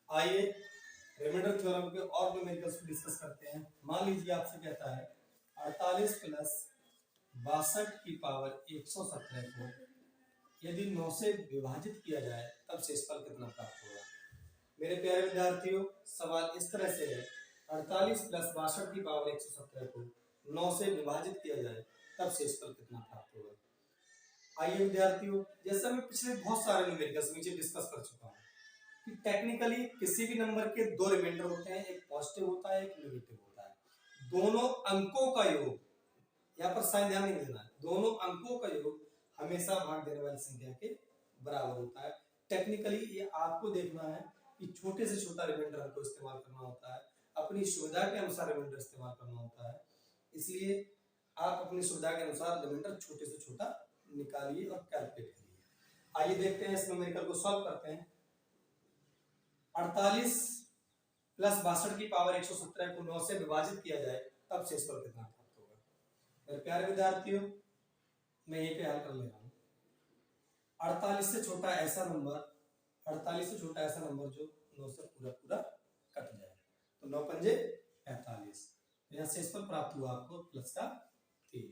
आइए remainder theorem के और न्यूमेरिकल्स को डिस्कस करते हैं। मान लीजिए आपसे कहता है 48 प्लस 62 की पावर 117 को यदि 9 से विभाजित किया जाए तब शेषफल कितना प्राप्त होगा। मेरे प्यारे विद्यार्थियों, सवाल इस तरह से है 48 प्लस 62 की पावर 117 को 9 से विभाजित किया जाए तब शेषफल कितना प्राप्त होगा। आइए विद्यार्थियों, जैसा मैं पिछले बहुत सारे न्यूमेरिकल्स नीचे डिस्कस कर चुका हूँ कि टेक्निकली किसी भी नंबर के दो रिमाइंडर होते हैं, एक पॉजिटिव होता है, एक नेगेटिव होता है। दोनों अंकों का योग, यहाँ पर साइन ध्यान नहीं देना है, दोनों अंकों का योग हमेशा भाग देने वाली संख्या के बराबर होता है। टेक्निकली ये आपको देखना है कि छोटे से छोटा रिमाइंडर हमको इस्तेमाल करना होता है, अपनी सुविधा के अनुसार रिमाइंडर इस्तेमाल करना होता है। इसलिए आप अपनी सुविधा के अनुसार रिमाइंडर छोटे से छोटा निकालिए और कैलकुलेट करिए। आइए देखते हैं इस न्यूमेरिकल को सॉल्व करते हैं। 48 प्लस 62 की पावर 117 को 9 से विभाजित किया जाए तब शेषफल कितना प्राप्त होगा। मेरे प्यारे विद्यार्थियों, मैं यहीं पे हल कर ले रहा हूँ। 48 से छोटा ऐसा नंबर, 48 से छोटा ऐसा नंबर जो 9 से पूरा पूरा कट जाए, तो 9 पंजे 45। यहाँ शेषफल प्राप्त हुआ आपको प्लस का 3।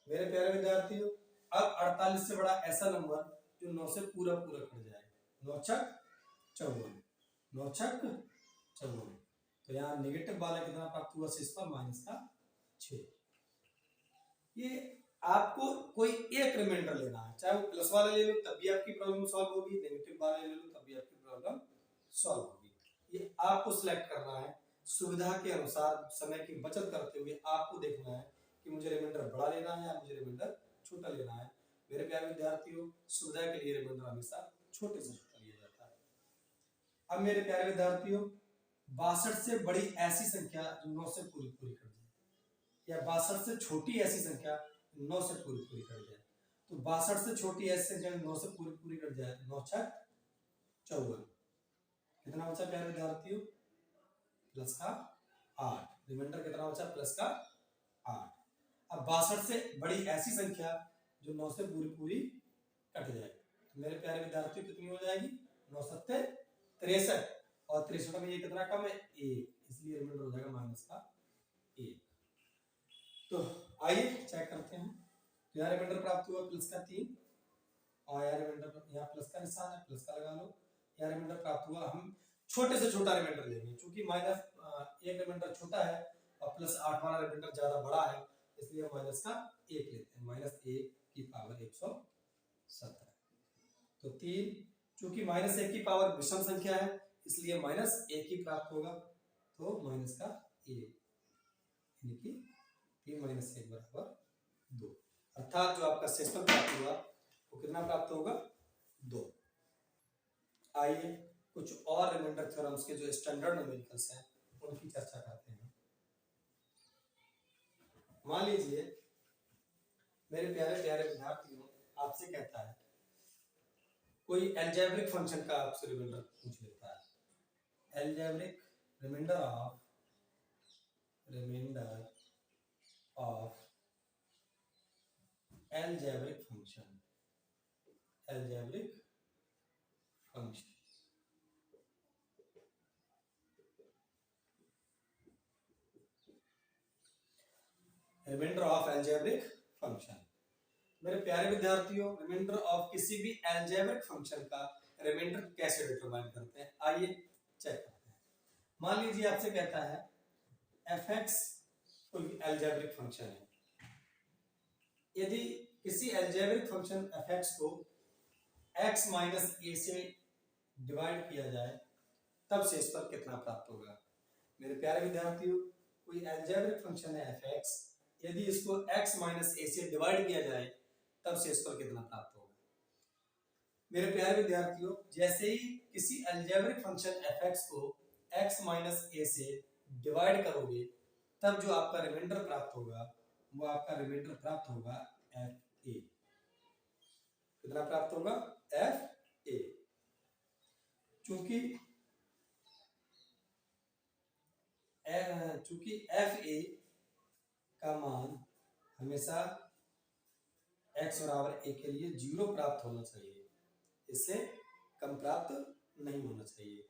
मेरे प्यारे विद्यार्थियों, अब 48 से बड़ा ऐसा नंबर जो 9 से पूरा पूरा कट जाए, 9 छक 54, 9 छक 54, तो यहाँ नेगेटिव वाला कितना प्राप्त हुआ शेषफल माइनस का 6। ये आपको कोई एक रिमाइंडर लेना है, चाहे वो प्लस वाला ले लो तब भी आपकी प्रॉब्लम सॉल्व होगी, नेगेटिव वाला ले लो तब भी आपकी प्रॉब्लम सॉल्व होगी। ये आपको सिलेक्ट करना है सुविधा के अनुसार, समय की बचत करते हुए आपको देखना है कि मुझे रिमाइंडर बड़ा लेना है या मुझे रिमाइंडर छोटा लेना है। मेरे प्यारे विद्यार्थियों, सुविधा के लिए रिमाइंडर हमेशा छोटे से छोटा लिया जाता है। अब मेरे प्यारे विद्यार्थियों, 62 से बड़ी ऐसी संख्या जो 9 से पूरी पूरी कट जाए, या 62 से छोटी ऐसी संख्या 9 से पूरी पूरी कट जाए, तो 62 से छोटी ऐसी संख्या 9 से पूरी पूरी कट जाए, 9 छक 54, कितना बचा प्यारे विद्यार्थियों, प्लस का 8। रिमाइंडर कितना बचा, प्लस का 8। अब 62 से बड़ी ऐसी संख्या जो 9 से पूरी पूरी कट जाए, तो मेरे प्यारे विद्यार्थियों कितनी हो जाएगी, 9 सत्ते 63, और 63 में ये कितना कम है, 1, इसलिए रिमाइंडर हो जाएगा माइनस का 1। तो आइए चेक करते हैं। तो यहाँ रिमाइंडर प्राप्त हुआ प्लस का 3, और यहाँ रिमाइंडर, यहाँ प्लस का निशान है, प्लस का लगा लो। यहाँ रिमाइंडर प्राप्त हुआ, हम छोटे से छोटा रिमाइंडर लेंगे, क्योंकि माइनस एक रिमाइंडर छोटा है और प्लस 8 वाला रिमाइंडर ज्यादा बड़ा है, इसलिए माइनस का 1 लेते हैं, माइनस 1 की पावर 117। तो 3, चूंकि माइनस 1 की पावर विषम संख्या है इसलिए माइनस 1 ही प्राप्त होगा, तो माइनस का 1, यानी कि 3 माइनस 1 बराबर 2, अर्थात जो आपका शेषफल प्राप्त हुआ वो कितना प्राप्त होगा, 2। आइए कुछ और रिमाइंडर थ्योरम्स के जो स्टैंडर्ड न्यूमेरिकल्स हैं उनकी चर्चा करते हैं। मान लीजिए मेरे प्यारे प्यारे विद्यार्थियों, आपसे कहता है कोई अलजेब्रिक फंक्शन का आपसे रिमाइंडर पूछ लेता है, algebraic reminder of algebraic function, algebraic function. Reminder of algebraic function. मेरे प्यारे विद्यार्थियों, रिमाइंडर ऑफ किसी भी अलजेब्रिक फंक्शन का रिमाइंडर कैसे डिटरमाइन करते हैं, आइए चेक करते हैं। मान लीजिए आपसे कहता है fx कोई अलजेब्रिक फंक्शन है, यदि किसी अलजेब्रिक फंक्शन fx को x माइनस a से डिवाइड किया जाए तब शेषफल कितना प्राप्त होगा। मेरे प्यारे विद्यार्थियों, कोई अलजेब्रिक फंक्शन है fx, यदि इसको x माइनस a से डिवाइड किया जाए तब शेषफल कितना प्राप्त होगा। मेरे प्यारे विद्यार्थियों, जैसे ही किसी अलजेब्रिक फंक्शन fx को x माइनस a से डिवाइड करोगे तब जो आपका रिमाइंडर प्राप्त होगा वो आपका रिमाइंडर प्राप्त होगा fa। कितना प्राप्त होगा, fa। चूंकि fa का मान हमेशा x बराबर a के लिए 0 प्राप्त होना चाहिए, इससे कम प्राप्त नहीं होना चाहिए।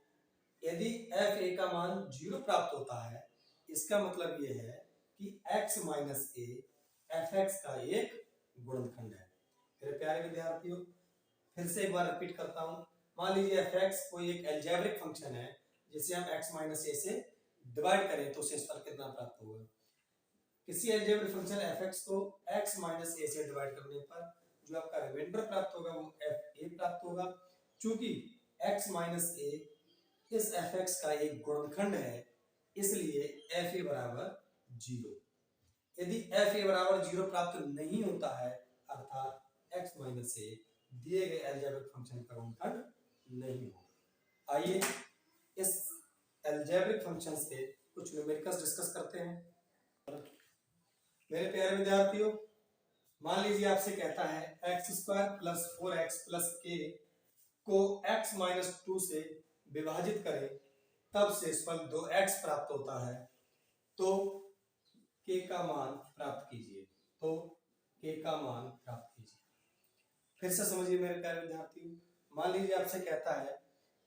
यदि एफ ए का मान 0 प्राप्त होता है, इसका मतलब ये है कि x minus A F x का एक गुणनखंड है। मेरे प्यारे विद्यार्थियों, फिर से एक बार रिपीट करता हूं। मान लीजिए एफ एक्स कोई एक एल्जेब्रिक फंक्शन है जिसे हम x माइनस ए से डिवाइड करें तो शेषफल कितना प्राप्त होगा। किसी एल्जेब्रिक फंक्शन एफ एक्स को x माइनस ए से डिवाइड करने पर जो आपका रिमाइंडर प्राप्त होगा वो एफ ए प्राप्त होगा। चूंकि x माइनस ए इस एफ एक्स का एक गुणनखंड है, इसलिए एफ ए बराबर 0। यदि एफ ए बराबर 0 प्राप्त नहीं होता है, अर्थात x माइनस ए दिए गए एल्जेब्रिक फंक्शन का गुणनखंड नहीं होगा। आइए इस एल्जेब्रिक फंक्शन से कुछ न्यूमेरिकल्स डिस्कस करते हैं। मेरे प्यारे विद्यार्थियों, मान लीजिए आपसे कहता है x square plus 4x plus के को x माइनस 2 से विभाजित करें तब शेषफल 2x प्राप्त होता है, तो k का मान प्राप्त कीजिए। तो k का मान प्राप्त कीजिए। फिर से समझिए मेरे प्यारे विद्यार्थियों, मान लीजिए आपसे कहता है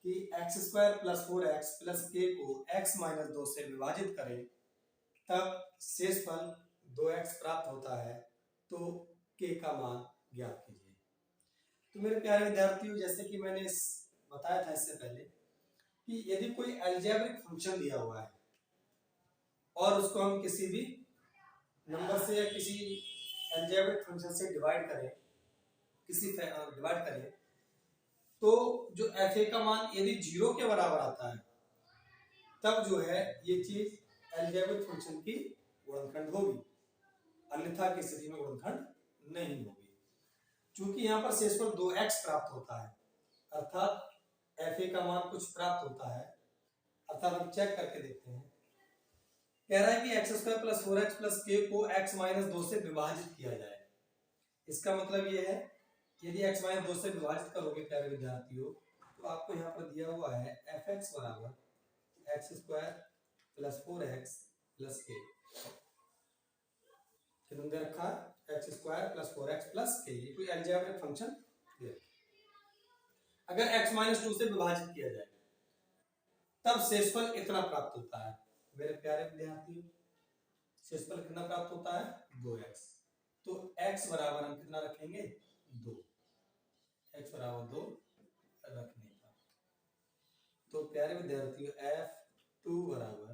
कि x square plus 4x plus के को x माइनस 2 से विभाजित करें तब शेषफल 2x प्राप्त होता है, तो k का मान ज्ञात कीजिए। तो मेरे प्यारे विद्यार्थियों, जैसे कि मैंने बताया था इससे पहले कि यदि कोई अलजेब्रिक फंक्शन दिया हुआ है और उसको हम किसी भी नंबर से या किसी अलजेब्रिक फंक्शन से डिवाइड करें, तो जो एफ ए का मान यदि 0 के बराबर आता है, तब जो है ये चीज अलजेब्रिक फंक्शन की गुणनखंड होगी, अन्यथा की स्थिति में गुणनखंड नहीं होगी। चूंकि यहाँ पर शेषफल 2x प्राप्त होता है, अर्थात एफ ए का मान कुछ प्राप्त होता है, अर्थात हम चेक करके देखते हैं। कह रहा है कि x square plus 4x plus के को x माइनस 2 से विभाजित किया जाए। इसका मतलब ये है यदि x माइनस 2 से विभाजित करोगे प्यारे विद्यार्थियों, तो आपको यहाँ पर दिया हुआ है एफ एक्स बराबर x square plus 4x plus के, कितना दे रखा है x square plus 4x plus के, ये कोई अलजेब्रिक फंक्शन है। अगर x माइनस 2 से विभाजित किया जाए तब शेषफल इतना प्राप्त होता है। मेरे प्यारे विद्यार्थियों, शेषफल कितना प्राप्त होता है 2x, तो x बराबर हम कितना रखेंगे 2, x बराबर 2 रखने का। तो प्यारे विद्यार्थियों f2 बराबर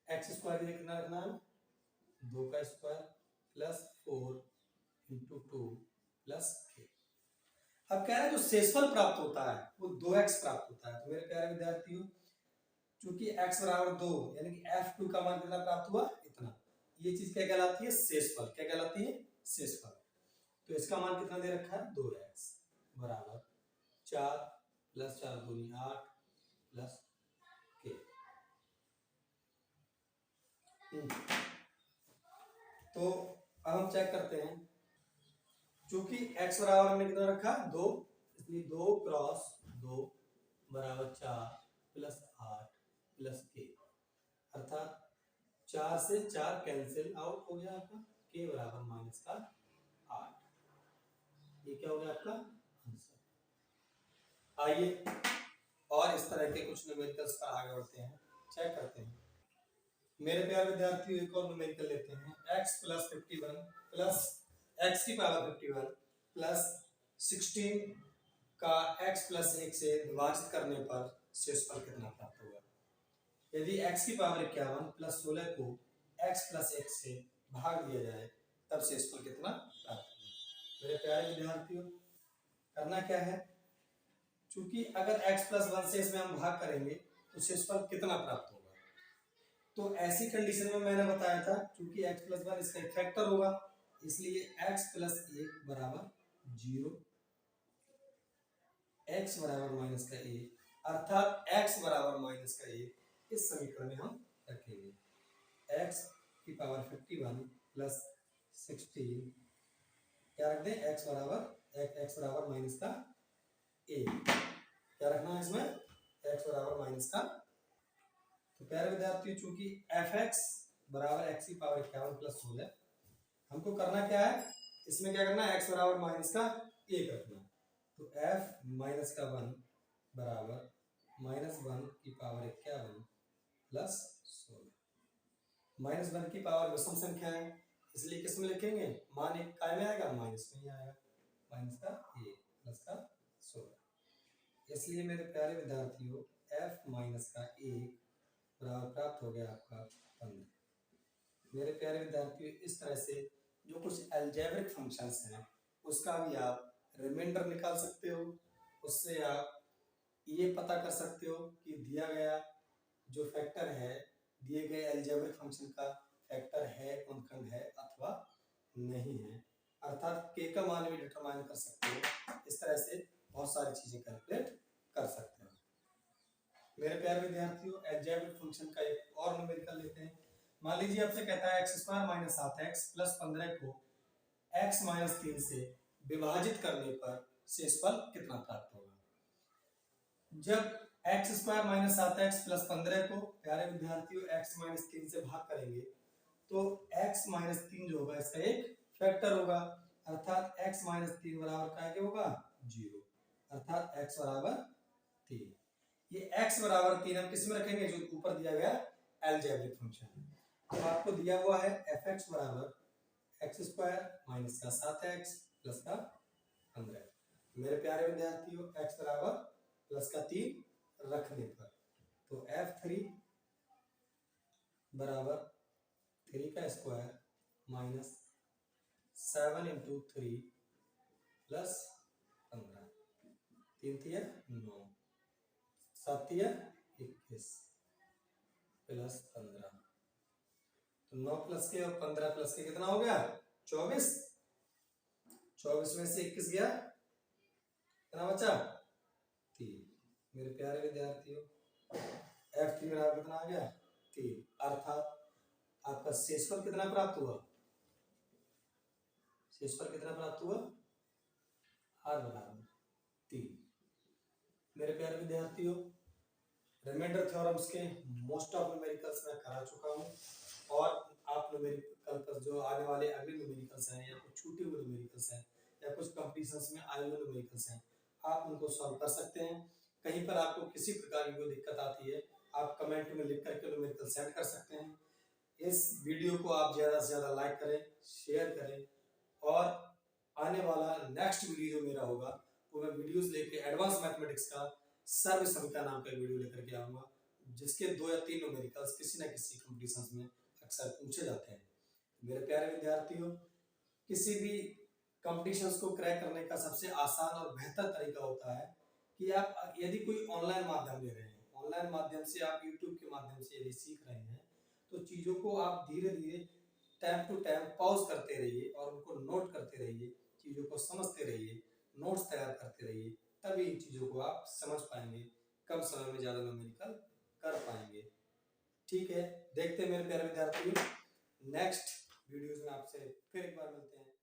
एक्स स्क्वायर कितना रखना है 2 का स्क्वायर प्लस 4 इंटू 2 प्लस के। अब कह रहे हैं जो शेषफल प्राप्त होता है वो 2x प्राप्त होता है। तो मेरे प्यारे विद्यार्थियों, चूंकि x बराबर 2 यानी कि f2 का मान कितना प्राप्त हुआ इतना, ये चीज क्या कहलाती है शेषफल। क्या कहलाती है शेषफल। तो इसका मान कितना दे रखा है 2x बराबर 4 प्लस 4 दूनी 8 प्लस के। तो अब हम चेक करते हैं, चूंकि x बराबर हमने कितना रखा 2, इसलिए 2 क्रॉस 2 बराबर 4 प्लस 8 प्लस के, अर्थात 4 से 4 कैंसिल आउट हो गया आपका, k बराबर माइनस का 8। ये क्या हो गया आपका आंसर। आइए और इस तरह के कुछ न्यूमेरिकल्स पर आगे बढ़ते हैं, चेक करते हैं। मेरे प्यारे विद्यार्थियों, एक और न्यूमेरिकल लेते हैं। x प्लस 51 प्लस x की पावर 51 प्लस 16 का x प्लस 1 से विभाजित करने पर शेषफल कितना प्राप्त होगा। यदि x की पावर 51 प्लस 16 को x प्लस 1 से भाग दिया जाए तब शेषफल कितना प्राप्त होगा। मेरे प्यारे विद्यार्थियों, करना क्या है, चूंकि अगर x प्लस 1 से इसमें हम भाग करेंगे तो शेषफल कितना प्राप्त होगा। तो ऐसी कंडीशन में मैंने बताया था, चूंकि x प्लस 1 इसका एक फैक्टर होगा, इसलिए x प्लस 1 बराबर 0, x बराबर माइनस का 1, अर्थात x बराबर माइनस का 1 इस समीकरण में हम रखेंगे। x की पावर 51 प्लस 16 क्या रख दें x बराबर माइनस का 1, क्या रखना है इसमें x बराबर माइनस का। तो प्यारे विद्यार्थियों, चूंकि fx बराबर x की पावर 51 प्लस 16, हमको करना क्या है, इसमें क्या करना है x बराबर माइनस का 1 रखना। तो f माइनस का 1 बराबर -1 की पावर 51 प्लस 16। -1 की पावर विषम संख्या है, इसलिए किस में लिखेंगे, मान एक काय में आएगा, माइनस में ही आएगा, माइनस का 1 प्लस का 16। इसलिए मेरे प्यारे विद्यार्थियों f माइनस का 1 बराबर प्राप्त हो गया आपका 15। मेरे प्यारे विद्यार्थियों इस तरह से जो कुछ अलजेब्रिक फंक्शंस हैं उसका भी आप रिमाइंडर निकाल सकते हो, उससे आप ये पता कर सकते हो कि दिया गया जो फैक्टर है दिए गए अलजेब्रिक फंक्शन का फैक्टर है, गुणनखंड है अथवा नहीं है, अर्थात के का मान भी डिटरमाइन कर सकते हो। इस तरह से बहुत सारी चीजें कैलकुलेट कर सकते हो। मेरे प्यारे विद्यार्थियों अलजेब्रिक फंक्शन का एक और न्यूमेरिकल लेते हैं। मान लीजिए आपसे कहता है x square minus 7x plus 15 को x माइनस 3 से विभाजित करने पर शेषफल कितना प्राप्त होगा। जब x square minus 7x plus 15 को प्यारे विद्यार्थियों x माइनस 3 से भाग करेंगे तो x माइनस 3 जो होगा इसका एक फैक्टर होगा, अर्थात x माइनस 3 बराबर क्या होगा 0, अर्थात x बराबर 3। ये x बराबर 3 हम किस में रखेंगे, जो ऊपर दिया गया अलजेब्रिक फंक्शन। तो आपको दिया हुआ है fx बराबर x स्क्वायर माइनस का 7x प्लस का 15। मेरे प्यारे विद्यार्थियों x बराबर प्लस का 3 रखने पर तो f3 बराबर 3 का स्क्वायर माइनस 7 इंटू 3 प्लस 15, 3 तिया 9, 7 तिया 21 प्लस 15, तो 9 प्लस के और 15 प्लस के कितना हो गया 24। 24 में से 21 गया, कितना बचा 3। मेरे प्यारे विद्यार्थियों f3 बराबर कितना आ गया 3, अर्थात आपका शेषफल कितना प्राप्त हुआ, शेषफल कितना प्राप्त हुआ r बराबर 3। मेरे प्यारे विद्यार्थियों रिमाइंडर थ्योरम्स के मोस्ट ऑफ न्यूमेरिकल्स मैं करा चुका हूँ, और आप न्यूमेरिकल पर जो आने वाले अगले न्यूमेरिकल्स हैं या कुछ छूटे हुए न्यूमेरिकल्स हैं या कुछ कंपटीशंस में आए हुए न्यूमेरिकल्स हैं आप उनको सॉल्व कर सकते हैं। कहीं पर आपको किसी प्रकार की कोई दिक्कत आती है आप कमेंट में लिख करके न्यूमेरिकल सेंड कर सकते हैं। इस वीडियो को आप ज़्यादा से ज़्यादा लाइक करें, शेयर करें, और आने वाला नेक्स्ट वीडियो जो मेरा होगा वो मैं वीडियोस लेके एडवांस मैथमेटिक्स का सर्व समीकरण नाम का वीडियो लेकर के आऊँगा, जिसके 2 या 3 न्यूमेरिकल्स किसी न किसी कंपटीशंस में अक्सर पूछे जाते हैं। मेरे प्यारे विद्यार्थियों किसी भी कंपटीशंस को क्रैक करने का सबसे आसान और बेहतर तरीका होता है कि आप यदि कोई ऑनलाइन माध्यम ले रहे हैं, ऑनलाइन माध्यम से आप यूट्यूब के माध्यम से यदि सीख रहे हैं तो चीज़ों को आप धीरे धीरे टाइम टू टाइम पॉज करते रहिए और उनको नोट करते रहिए, चीज़ों को समझते रहिए, नोट्स तैयार करते रहिए, तभी इन चीज़ों को आप समझ पाएंगे, कम समय में ज़्यादा न्यूमेरिकल कर पाएंगे। ठीक है, देखते हैं मेरे प्यारे विद्यार्थियों नेक्स्ट वीडियोस में आपसे फिर एक बार मिलते हैं।